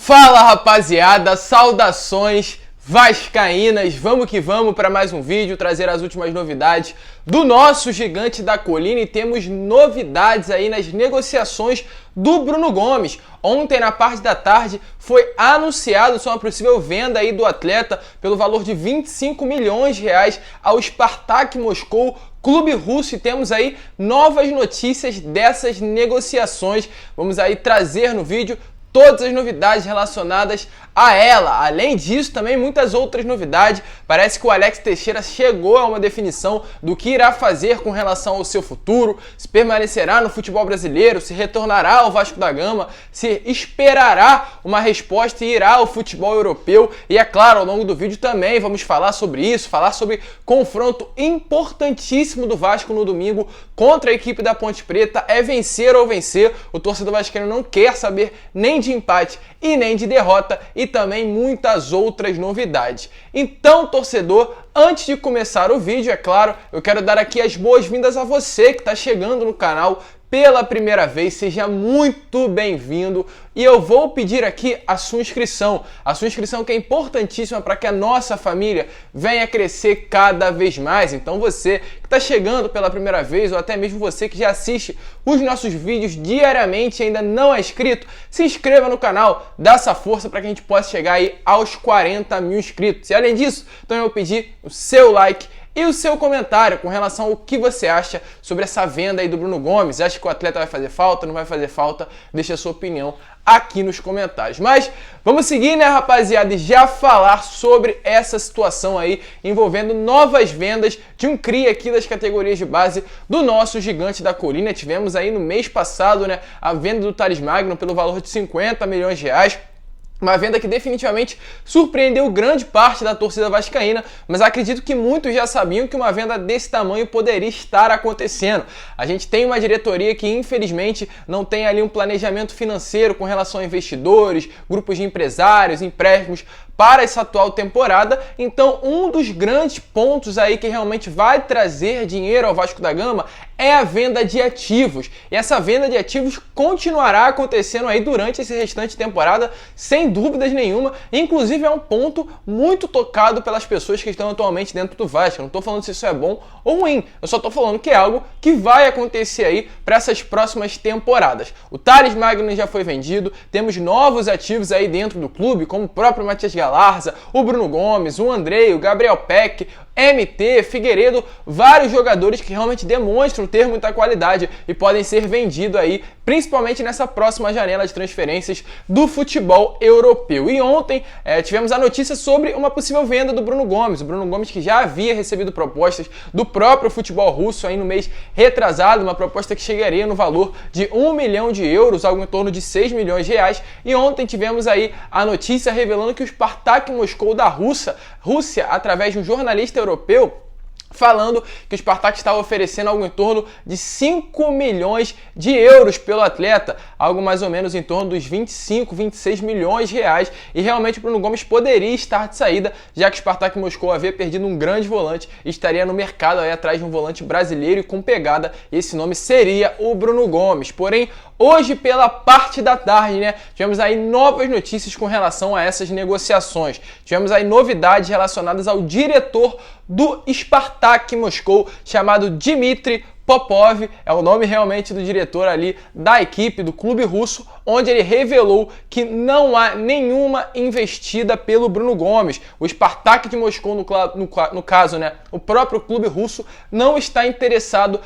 Fala, rapaziada, saudações vascaínas, vamos que vamos para mais um vídeo, trazer as últimas novidades do nosso gigante da colina e temos novidades aí nas negociações do Bruno Gomes. Ontem, na parte da tarde, foi anunciado uma possível venda aí do atleta pelo valor de 25 milhões de reais ao Spartak Moscou, clube russo, e temos aí novas notícias dessas negociações. Vamos aí trazer no vídeo todas as novidades relacionadas a ela. Além disso, também muitas outras novidades. Parece que o Alex Teixeira chegou a uma definição do que irá fazer com relação ao seu futuro, se permanecerá no futebol brasileiro, se retornará ao Vasco da Gama, se esperará uma resposta e irá ao futebol europeu. E é claro, ao longo do vídeo também vamos falar sobre isso, falar sobre confronto importantíssimo do Vasco no domingo contra a equipe da Ponte Preta. É vencer ou vencer. O torcedor vascaíno não quer saber nem de empate e nem de derrota, e também muitas outras novidades. Então, torcedor, antes de começar o vídeo, é claro, eu quero dar aqui as boas-vindas a você que está chegando no canal pela primeira vez. Seja muito bem-vindo e eu vou pedir aqui a sua inscrição que é importantíssima para que a nossa família venha crescer cada vez mais. Então você que está chegando pela primeira vez ou até mesmo você que já assiste os nossos vídeos diariamente e ainda não é inscrito, se inscreva no canal, dá essa força para que a gente possa chegar aí aos 40 mil inscritos. E além disso, então eu vou pedir o seu like e o seu comentário com relação ao que você acha sobre essa venda aí do Bruno Gomes. Acha que o atleta vai fazer falta, não vai fazer falta? Deixa a sua opinião aqui nos comentários. Mas vamos seguir, né, rapaziada, e já falar sobre essa situação aí envolvendo novas vendas de um cria aqui das categorias de base do nosso gigante da colina. Tivemos aí no mês passado, né, a venda do Thales Magno pelo valor de 50 milhões de reais. Uma venda que definitivamente surpreendeu grande parte da torcida vascaína, mas acredito que muitos já sabiam que uma venda desse tamanho poderia estar acontecendo. A gente tem uma diretoria que infelizmente não tem ali um planejamento financeiro com relação a investidores, grupos de empresários, empréstimos para essa atual temporada. Então um dos grandes pontos aí que realmente vai trazer dinheiro ao Vasco da Gama é a venda de ativos. E essa venda de ativos continuará acontecendo aí durante esse restante de temporada, sem dúvidas nenhuma. Inclusive é um ponto muito tocado pelas pessoas que estão atualmente dentro do Vasco. Eu não estou falando se isso é bom ou ruim, eu só estou falando que é algo que vai acontecer aí para essas próximas temporadas. O Thales Magno já foi vendido, temos novos ativos aí dentro do clube, como o próprio Matias Galarza, o Bruno Gomes, o Andrei, o Gabriel Peck, MT, Figueiredo, vários jogadores que realmente demonstram ter muita qualidade e podem ser vendidos aí, principalmente nessa próxima janela de transferências do futebol europeu. E ontem tivemos a notícia sobre uma possível venda do Bruno Gomes. O Bruno Gomes que já havia recebido propostas do próprio futebol russo aí no mês retrasado, uma proposta que chegaria no valor de 1 milhão de euros, algo em torno de 6 milhões de reais. E ontem tivemos aí a notícia revelando que o Spartak Moscou da Rússia, através de um jornalista europeu, falando que o Spartak estava oferecendo algo em torno de 5 milhões de euros pelo atleta, algo mais ou menos em torno dos 25, 26 milhões de reais, e realmente o Bruno Gomes poderia estar de saída, já que o Spartak Moscou havia perdido um grande volante e estaria no mercado aí atrás de um volante brasileiro e com pegada, e esse nome seria o Bruno Gomes. Porém, hoje pela parte da tarde, né, tivemos aí novas notícias com relação a essas negociações. Tivemos aí novidades relacionadas ao diretor do Spartak Moscou, chamado Dmitry Popov, é o nome realmente do diretor ali da equipe do clube russo, onde ele revelou que não há nenhuma investida pelo Bruno Gomes. O Spartak de Moscou, no caso, né, o próprio clube russo, não está interessado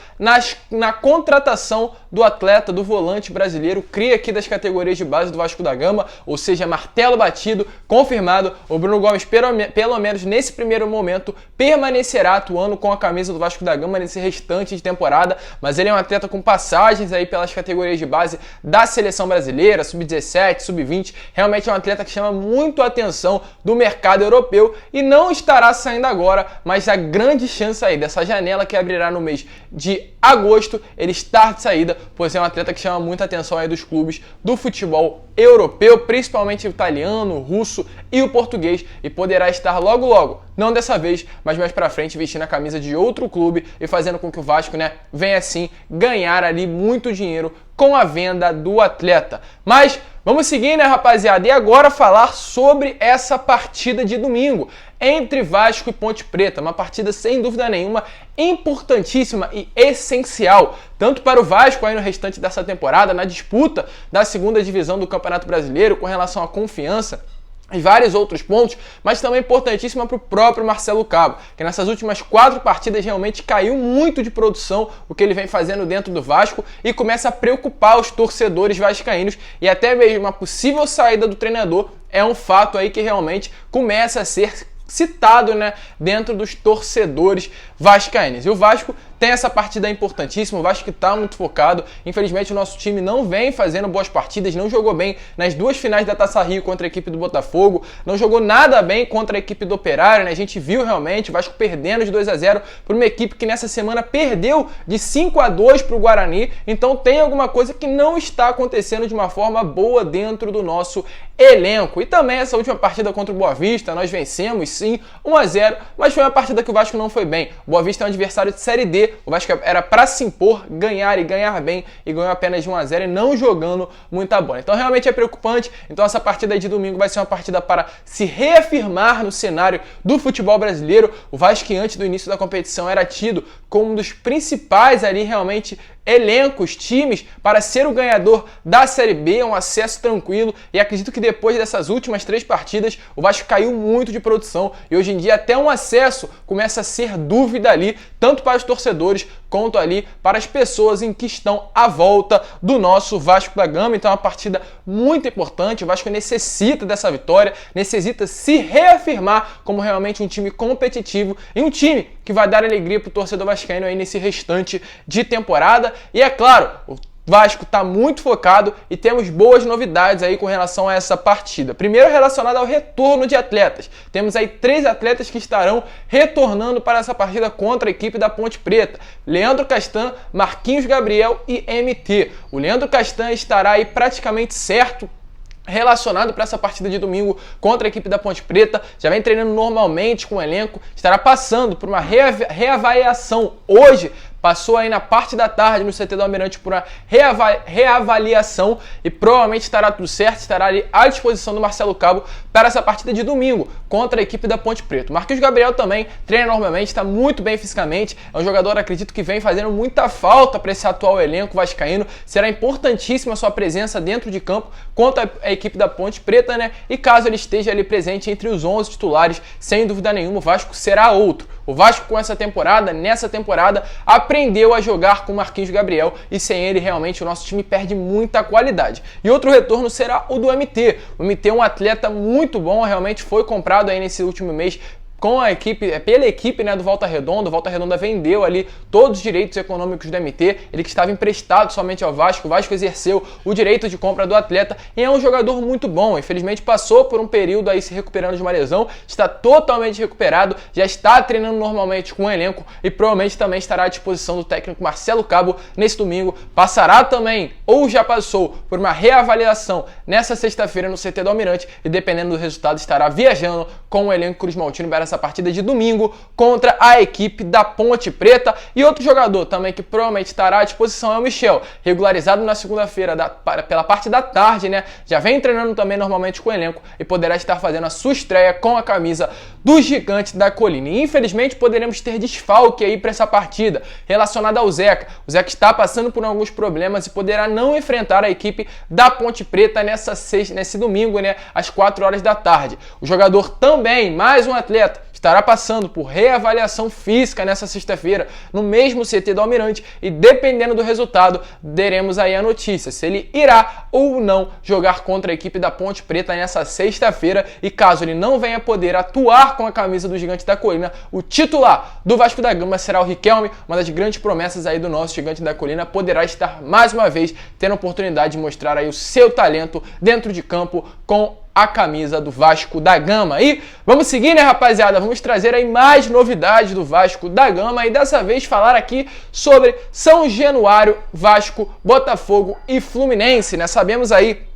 na contratação do atleta, do volante brasileiro, cria aqui das categorias de base do Vasco da Gama, ou seja, martelo batido, confirmado. O Bruno Gomes, pelo menos nesse primeiro momento, permanecerá atuando com a camisa do Vasco da Gama nesse restante de temporada, mas ele é um atleta com passagens aí pelas categorias de base da seleção brasileira, sub-17, sub-20, realmente é um atleta que chama muito a atenção do mercado europeu e não estará saindo agora, mas a grande chance aí dessa janela que abrirá no mês de agosto, ele estar de saída, pois é um atleta que chama muita atenção aí dos clubes do futebol europeu, principalmente o italiano, o russo e o português, e poderá estar logo logo, não dessa vez, mas mais pra frente, vestindo a camisa de outro clube e fazendo com que o Vasco, né, venha assim ganhar ali muito dinheiro com a venda do atleta. Mas Vamos seguir, né, rapaziada? E agora falar sobre essa partida de domingo entre Vasco e Ponte Preta, uma partida sem dúvida nenhuma importantíssima e essencial, tanto para o Vasco aí no restante dessa temporada, na disputa da segunda divisão do Campeonato Brasileiro, com relação à confiança e vários outros pontos, mas também importantíssima para o próprio Marcelo Cabo, que nessas últimas 4 partidas realmente caiu muito de produção o que ele vem fazendo dentro do Vasco e começa a preocupar os torcedores vascaínos, e até mesmo uma possível saída do treinador é um fato aí que realmente começa a ser citado, né, dentro dos torcedores vascaínos. E o Vasco tem essa partida importantíssima, o Vasco que está muito focado. Infelizmente o nosso time não vem fazendo boas partidas, não jogou bem nas 2 finais da Taça Rio contra a equipe do Botafogo, não jogou nada bem contra a equipe do Operário, né? A gente viu realmente o Vasco perdendo de 2-0 para uma equipe que nessa semana perdeu de 5-2 para o Guarani. Então tem alguma coisa que não está acontecendo de uma forma boa dentro do nosso elenco. E também essa última partida contra o Boa Vista, nós vencemos sim 1-0, mas foi uma partida que o Vasco não foi bem. O Boa Vista é um adversário de Série D, o Vasco era para se impor, ganhar e ganhar bem, e ganhou apenas de 1-0 e não jogando muita bola. Então realmente é preocupante. Então essa partida aí de domingo vai ser uma partida para se reafirmar no cenário do futebol brasileiro. O Vasco, que antes do início da competição era tido como um dos principais ali realmente elencos, times, para ser o ganhador da Série B, um acesso tranquilo, e acredito que depois dessas últimas 3 partidas o Vasco caiu muito de produção e hoje em dia até um acesso começa a ser dúvida ali, tanto para os torcedores quanto ali para as pessoas em que estão à volta do nosso Vasco da Gama. Então é uma partida muito importante, o Vasco necessita dessa vitória, necessita se reafirmar como realmente um time competitivo e um time que vai dar alegria para o torcedor vascaíno aí nesse restante de temporada. E é claro, o Vasco está muito focado e temos boas novidades aí com relação a essa partida. Primeiro, relacionado ao retorno de atletas. Temos aí 3 atletas que estarão retornando para essa partida contra a equipe da Ponte Preta: Leandro Castan, Marquinhos Gabriel e MT. O Leandro Castan estará aí praticamente certo relacionado para essa partida de domingo contra a equipe da Ponte Preta, já vem treinando normalmente com o elenco, estará passando por uma reavaliação hoje, passou aí na parte da tarde no CT do Almirante por uma reavaliação e provavelmente estará tudo certo, estará ali à disposição do Marcelo Cabo para essa partida de domingo contra a equipe da Ponte Preta. O Marquinhos Gabriel também treina normalmente, está muito bem fisicamente, é um jogador, acredito, que vem fazendo muita falta para esse atual elenco vascaíno, será importantíssima a sua presença dentro de campo contra a equipe da Ponte Preta, né? E caso ele esteja ali presente entre os 11 titulares, sem dúvida nenhuma o Vasco será outro. O Vasco com essa temporada, nessa temporada, aprendeu a jogar com o Marquinhos Gabriel e sem ele realmente o nosso time perde muita qualidade. E outro retorno será o do MT. O MT é um atleta muito bom, realmente foi comprado aí nesse último mês com a equipe, pela equipe, né, do Volta Redonda. O Volta Redonda vendeu ali todos os direitos econômicos do MT, ele que estava emprestado somente ao Vasco. O Vasco exerceu o direito de compra do atleta e é um jogador muito bom. Infelizmente passou por um período aí se recuperando de uma lesão, está totalmente recuperado, já está treinando normalmente com o elenco e provavelmente também estará à disposição do técnico Marcelo Cabo nesse domingo. Passará também, ou já passou, por uma reavaliação nessa sexta-feira no CT do Almirante e dependendo do resultado estará viajando com o elenco Cruz Maltino para essa partida de domingo contra a equipe da Ponte Preta. E outro jogador também que provavelmente estará à disposição é o Michel, regularizado na segunda-feira pela parte da tarde, né? Já vem treinando também normalmente com o elenco e poderá estar fazendo a sua estreia com a camisa do Gigante da Colina. E infelizmente poderemos ter desfalque aí para essa partida relacionada ao Zeca. O Zeca está passando por alguns problemas e poderá não enfrentar a equipe da Ponte Preta nesse domingo, né? Às 4 horas da tarde. O jogador também, mais um atleta, estará passando por reavaliação física nessa sexta-feira no mesmo CT do Almirante e dependendo do resultado, teremos aí a notícia se ele irá ou não jogar contra a equipe da Ponte Preta nessa sexta-feira. E caso ele não venha poder atuar com a camisa do Gigante da Colina, o titular do Vasco da Gama será o Riquelme, uma das grandes promessas aí do nosso Gigante da Colina. Poderá estar mais uma vez tendo a oportunidade de mostrar aí o seu talento dentro de campo com a camisa do Vasco da Gama. E vamos seguir, né, rapaziada? Vamos trazer aí mais novidades do Vasco da Gama e dessa vez falar aqui sobre São Januário, Vasco, Botafogo e Fluminense, né? Sabemos aí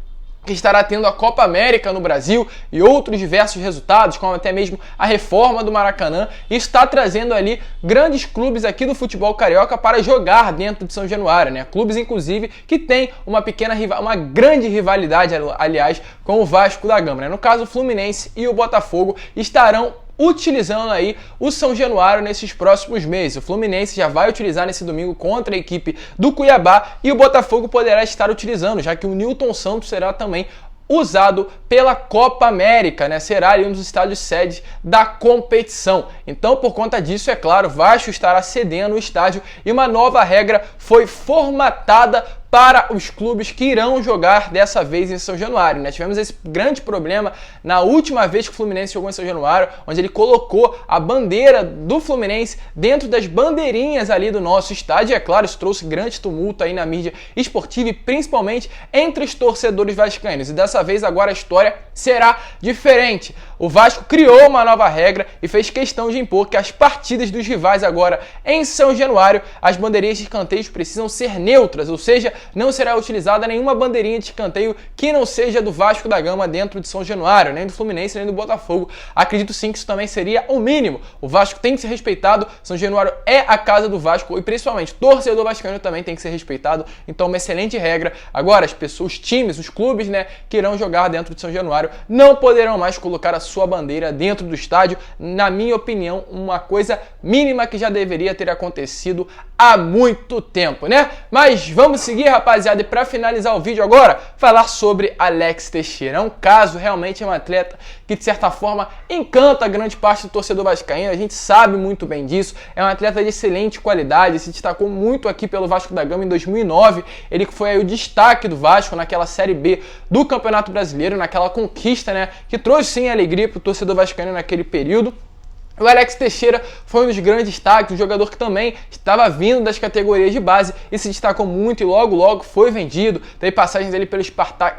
que estará tendo a Copa América no Brasil e outros diversos resultados, como até mesmo a reforma do Maracanã, e está trazendo ali grandes clubes aqui do futebol carioca para jogar dentro de São Januário, né? Clubes, inclusive, que tem uma grande rivalidade, aliás, com o Vasco da Gama, né? No caso, o Fluminense e o Botafogo estarão utilizando aí o São Januário nesses próximos meses. O Fluminense já vai utilizar nesse domingo contra a equipe do Cuiabá e o Botafogo poderá estar utilizando, já que o Newton Santos será também usado pela Copa América, né? Será ali um dos estádios sedes da competição. Então, por conta disso, é claro, o Vasco estará cedendo o estádio e uma nova regra foi formatada para os clubes que irão jogar dessa vez em São Januário, né? Tivemos esse grande problema na última vez que o Fluminense jogou em São Januário, onde ele colocou a bandeira do Fluminense dentro das bandeirinhas ali do nosso estádio. E é claro, isso trouxe grande tumulto aí na mídia esportiva e principalmente entre os torcedores vascaínos. E dessa vez agora a história será diferente. O Vasco criou uma nova regra e fez questão de impor que as partidas dos rivais agora em São Januário, as bandeirinhas de escanteio precisam ser neutras, ou seja, não será utilizada nenhuma bandeirinha de escanteio que não seja do Vasco da Gama dentro de São Januário, nem do Fluminense, nem do Botafogo. Acredito sim que isso também seria o mínimo. O Vasco tem que ser respeitado, São Januário é a casa do Vasco e principalmente o torcedor vascaíno também tem que ser respeitado. Então, uma excelente regra. Agora, as pessoas, os times, os clubes, né, que irão jogar dentro de São Januário não poderão mais colocar a sua bandeira dentro do estádio. Na minha opinião, uma coisa mínima que já deveria ter acontecido há muito tempo, né? Mas vamos seguir, rapaziada, e para finalizar o vídeo agora, falar sobre Alex Teixeira. É um caso, realmente é um atleta que de certa forma encanta a grande parte do torcedor vascaíno, a gente sabe muito bem disso. É um atleta de excelente qualidade, se destacou muito aqui pelo Vasco da Gama em 2009, ele foi aí o destaque do Vasco naquela Série B do Campeonato Brasileiro, naquela conquista, né, que trouxe sim alegria para o torcedor vascaíno naquele período. O Alex Teixeira foi um dos grandes destaques, um jogador que também estava vindo das categorias de base e se destacou muito e logo foi vendido. Teve passagens dele pelo Spartak,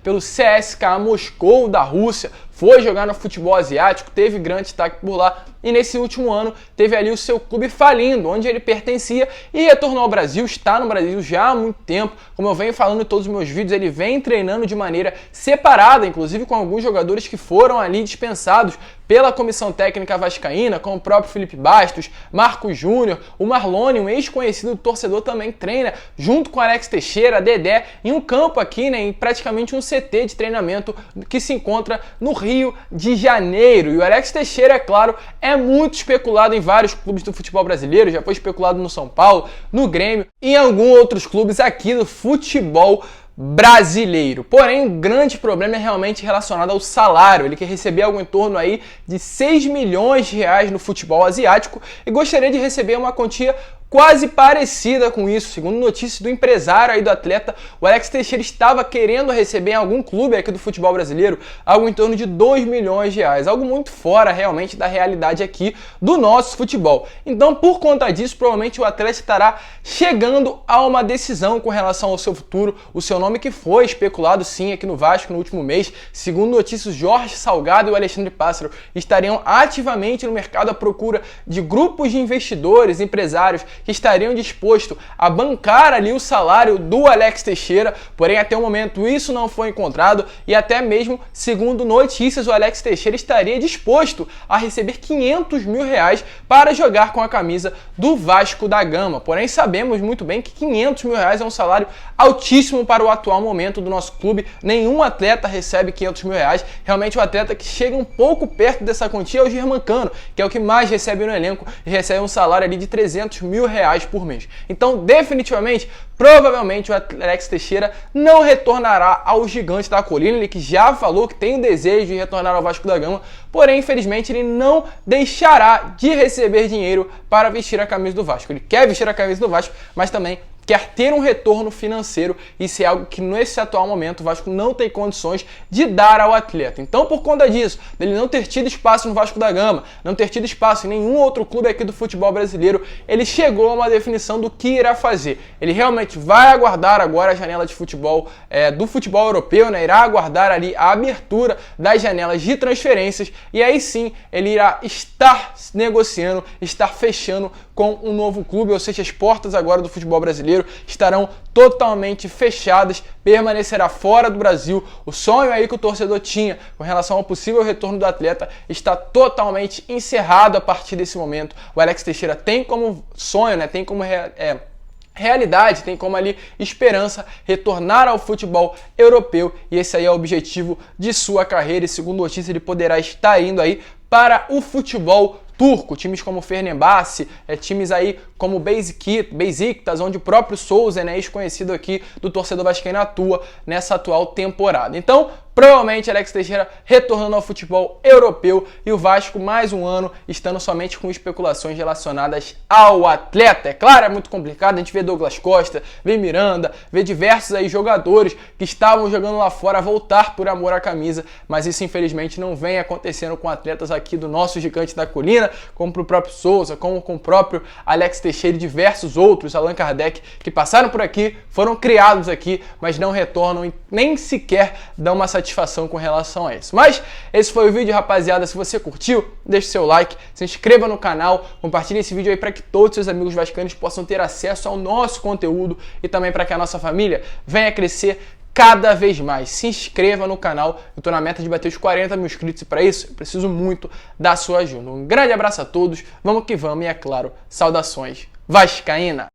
pelo CSKA Moscou da Rússia, foi jogar no futebol asiático, teve grande destaque por lá e nesse último ano teve ali o seu clube falindo, onde ele pertencia e retornou ao Brasil, está no Brasil já há muito tempo. Como eu venho falando em todos os meus vídeos, ele vem treinando de maneira separada, inclusive com alguns jogadores que foram ali dispensados pela comissão técnica vascaína, como o próprio Felipe Bastos, Marcos Júnior, o Marlone, um ex-conhecido torcedor, também treina junto com Alex Teixeira, Dedé, em um campo aqui, né, em praticamente um CT de treinamento que se encontra no Rio de Janeiro. E o Alex Teixeira, é claro, é muito especulado em vários clubes do futebol brasileiro, já foi especulado no São Paulo, no Grêmio e em alguns outros clubes aqui do futebol brasileiro. Porém, o grande problema é realmente relacionado ao salário. Ele quer receber algo em torno aí de 6 milhões de reais no futebol asiático e gostaria de receber uma quantia quase parecida com isso. Segundo notícias do empresário aí do atleta, o Alex Teixeira estava querendo receber em algum clube aqui do futebol brasileiro algo em torno de 2 milhões de reais, algo muito fora realmente da realidade aqui do nosso futebol. Então, por conta disso, provavelmente o atleta estará chegando a uma decisão com relação ao seu futuro, o seu nome que foi especulado sim aqui no Vasco no último mês. Segundo notícias, Jorge Salgado e o Alexandre Pássaro estariam ativamente no mercado à procura de grupos de investidores, empresários que estariam dispostos a bancar ali o salário do Alex Teixeira, porém até o momento isso não foi encontrado e até mesmo, segundo notícias, o Alex Teixeira estaria disposto a receber 500 mil reais para jogar com a camisa do Vasco da Gama. Porém, sabemos muito bem que 500 mil reais é um salário altíssimo para o atual momento do nosso clube. Nenhum atleta recebe 500 mil reais. Realmente o atleta que chega um pouco perto dessa quantia é o Germancano, que é o que mais recebe no elenco e recebe um salário ali de 300 mil reais por mês. Então, definitivamente, provavelmente o Alex Teixeira não retornará ao Gigante da Colina. Ele que já falou que tem o desejo de retornar ao Vasco da Gama, porém, infelizmente, ele não deixará de receber dinheiro para vestir a camisa do Vasco. Ele quer vestir a camisa do Vasco, mas também quer ter um retorno financeiro. Isso é algo que nesse atual momento o Vasco não tem condições de dar ao atleta. Então, por conta disso, dele não ter tido espaço no Vasco da Gama, não ter tido espaço em nenhum outro clube aqui do futebol brasileiro, ele chegou a uma definição do que irá fazer. Ele realmente vai aguardar agora a janela de futebol do futebol europeu, né? Irá aguardar ali a abertura das janelas de transferências e aí sim ele irá estar negociando, estar fechando com um novo clube, ou seja, as portas agora do futebol brasileiro estarão totalmente fechadas, permanecerá fora do Brasil. O sonho aí que o torcedor tinha com relação ao possível retorno do atleta está totalmente encerrado a partir desse momento. O Alex Teixeira tem como sonho, né, tem como realidade, tem como ali esperança retornar ao futebol europeu, e esse aí é o objetivo de sua carreira, e segundo notícia ele poderá estar indo aí para o futebol turco, times como Fenerbahçe, times aí como Beşiktaş, onde o próprio Souza, né, ex-conhecido aqui do torcedor vascaíno, atua nessa atual temporada. Então, provavelmente Alex Teixeira retornando ao futebol europeu, e o Vasco mais um ano estando somente com especulações relacionadas ao atleta. É claro, é muito complicado, a gente vê Douglas Costa, vê Miranda, vê diversos aí jogadores que estavam jogando lá fora voltar por amor à camisa, mas isso infelizmente não vem acontecendo com atletas aqui do nosso Gigante da Colina, como o próprio Souza, como com o próprio Alex Teixeira e diversos outros, Allan Kardec, que passaram por aqui, foram criados aqui, mas não retornam e nem sequer dão uma satisfação com relação a isso. Mas esse foi o vídeo, rapaziada. Se você curtiu, deixe seu like, se inscreva no canal, compartilhe esse vídeo aí para que todos os seus amigos vascaínos possam ter acesso ao nosso conteúdo e também para que a nossa família venha crescer cada vez mais. Se inscreva no canal, eu estou na meta de bater os 40 mil inscritos e para isso eu preciso muito da sua ajuda. Um grande abraço a todos, vamos que vamos e, é claro, saudações vascaína!